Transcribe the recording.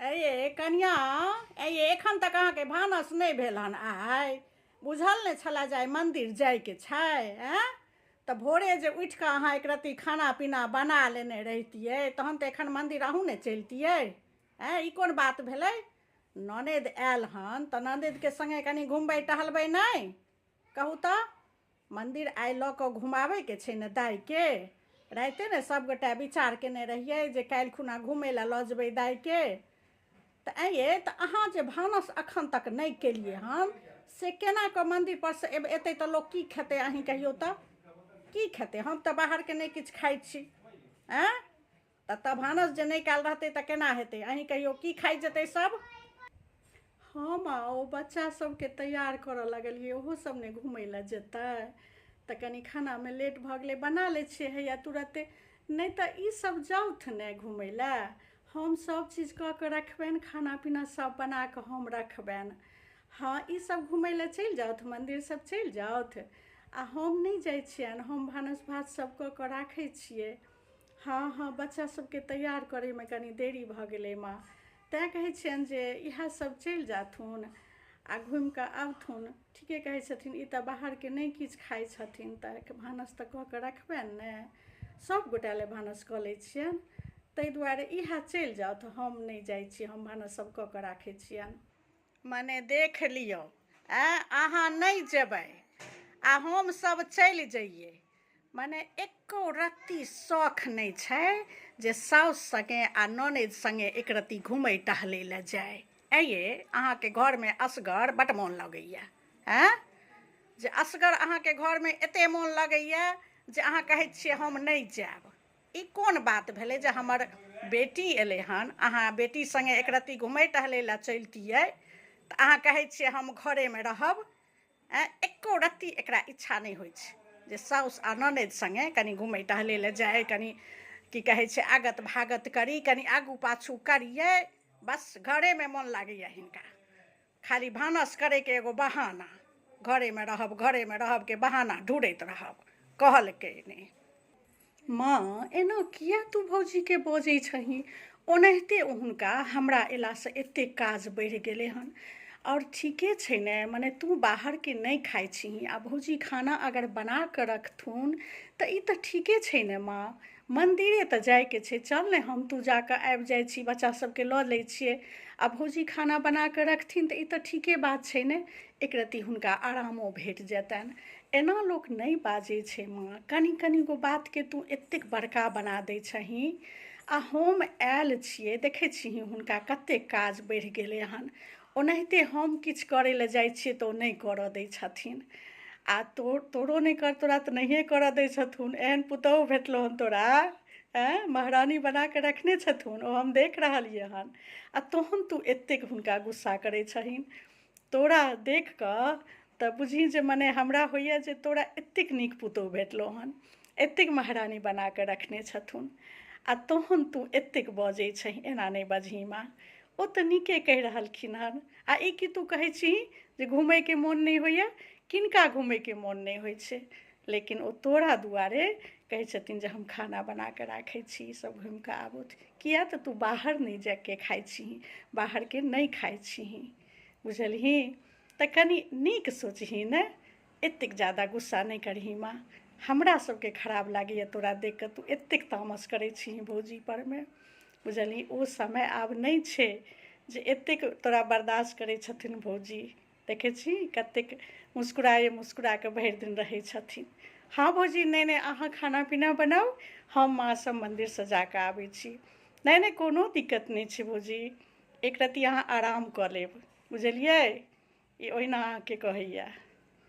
ये कनिया ये एखन तक अहाँके भानस नहीं भेल हन आइ बुझल नहीं छला जाय मंदिर जाय के छै तऽ भोरे जे उठि कऽ अहाँ एक रत्ती खाना पीना बना लेने रहितियै तहन तऽ एखन मंदिर अहूँ ने चलितियै ई कोन बात भेलै ननद आयल हन तऽ ननदके संगे कनि घुमबै टहलबै नहि कहू तऽ मंदिर आइ लऽ कऽ घुमाबैके छै ने दाइके राइते ने सबगोटा विचार केने रहियै जे काल्हि खुना घुमै लए लऽ जेबै दाइके तऽ ये तऽ अहाँ जे भानस अखन तक नहीं केलिए हन से केना कऽ मंदिर पर से एतै तऽ लोक की खेतै अहीं कहियो तऽ की खेतै हम तऽ बाहर के नहीं किछु खाइ छी तऽ भानस जे नहीं कयल रहतै तऽ केना हेतै अहीं कहियो की खाइ जेतै सब हम ओ बच्चा सबके तैयार करऽ लगलियै ओहो सब ने घुमै लए जेतै तऽ कनि खानामे लेट भऽ गेलै बना लै छियै हैया तुरते नहीं तऽ ई सब जाउथ ने घुमै लए हम सब चीज कऽ के रखबनि खाना पीना सब बना कऽ हम रखबनि हाँ ई सब घुमै लए चलि जाउथ मंदिर सब चलि जाउथ आ हम नहीं जाइ छियनि हम भानस भात सब कऽ के राखै छियै हाँ बच्चा सबके तैयार करैमे कनि देरी भऽ गेलै माँ तैं कहै छियनि जे इएह सब चलि जाथुन आ घुमि कऽ आबथुन ठीके कहै छथिन ई तऽ बाहरके नहीं किछु खाइ छथिन तऽ भानस तऽ कऽ के रखबनि ने सब गोटा ले भानस कऽ लै छियनि ताहि दुआरे इएह चलि जाउ तऽ हम नहीं जाइ छी हम भानस सब कऽ के राखै छियनि मने देख लियौ अहाँ नहीं जेबै आ हम सब चलि जइयै मने एको रत्ती शौख नहीं छै जे साउस संगे आ ननद संगे एक रत्ती घुमै टहलै लए जाय ये अहाँके घरमे असगर बड्ड मोन लगैया जे असगर अहाँके घरमे एते मोन लगैया जे अहाँ कहै छियै हम नहीं जायब ई कोन बात भेलै जे हमर बेटी एलै हन अहाँ बेटी संगे एक रत्ती घुमै टहलै लए चलितियै तऽ अहाँ कहै छियै हम घरेमे रहब एको रत्ती एकरा इच्छा नहीं होइ छै जे साउस आ ननद संगे कनि घुमै टहलै लए जाय कनि की कहै छै आगत भागत करी कनि आगू पाछू करियै बस घरेमे मोन लागैया हिनका खाली भानस करैके एगो बहाना घरेमे रहब के बहाना ढूंढैत रहब कहलकै ने माँ एना किया तू भौजीके बजै छही ओनाहिते हुनका हमरा अयलासँ एतेक काज बढ़ि गेलै हन और ठीके छै ने मने तू बाहरके नहीं खाइ छही आ भौजी खाना अगर बना कऽ रखथुन तऽ ई तऽ ठीके छै ने माँ मंदिरे तऽ जायके छै चल ने हम तू जाकऽ आबि जाइ छी बच्चा सबके लऽ लै छियै आ भौजी खाना बना कऽ रखथिन तऽ ई तऽ ठीके बात छै ने एक रत्ती हुनका आरामो भेट जेतनि एना लोक नहीं बाजै छै माँ कनि कनि गो बातके तू एतेक बड़का बना दै छही आ हम आयल छियै देखै छिही हुनका कतेक काज बढ़ि गेलै हन ओनाहिते हम किछु करै लए जाइ छियै तऽ ओ नहीं करऽ दै छथिन आ तोरो नहीं कर तोरा तऽ नहिए करऽ दै छथुन एहन पुतहु भेटलौ हन तोरा महारानी बना कऽ रखने छथुन ओ हम देख रहलियै हन आ तोहन तू एतेक हुनका गुस्सा करै छहीन तोरा देख कऽ तऽ बुझी जे मने हमरा होइया जे तोरा एतेक नीक पुतहु भेटलौ हन एतेक महारानी बना कऽ रखने छथुन आ तोहन तू एतेक बजै छही एना नहीं बजही माँ ओ तऽ नीके कहि रहलखिन हन आ ई कि तू कहै छही जे घुमैके मोन नहीं होइया किनका घुमैके मोन नहीं होइ छै लेकिन ओ तोरा दुआरे कहै छथिन जे हम खाना बना कऽ राखै छी सब घुमि कऽ आबू किया तऽ तू बाहर नहीं जाके खाइ छही बाहरके नहीं खाइ छही बुझलही तऽ कनि नीक सोचही ने एतेक ज़्यादा गुस्सा नहीं करही माँ हमरा सबके खराब लागैया तोरा देख कऽ तू एतेक तामस करै छही भौजी परमे बुझलही ओ समय आब नहीं छै जे एतेक तोरा बर्दाश्त करै छथिन भौजी देखै छी कतेक मुस्कुरा कऽ भरि दिन रहै छथिन हाँ भौजी नहीं अहाँ खाना पीना बनाउ हम माँ सब मन्दिरसँ जाकऽ आबै छी नहीं कोनो दिक्कत नहीं छै भौजी एक रत्ती अहाँ आराम कऽ लेब बुझलियै ई ओहिना अहाँके कहैया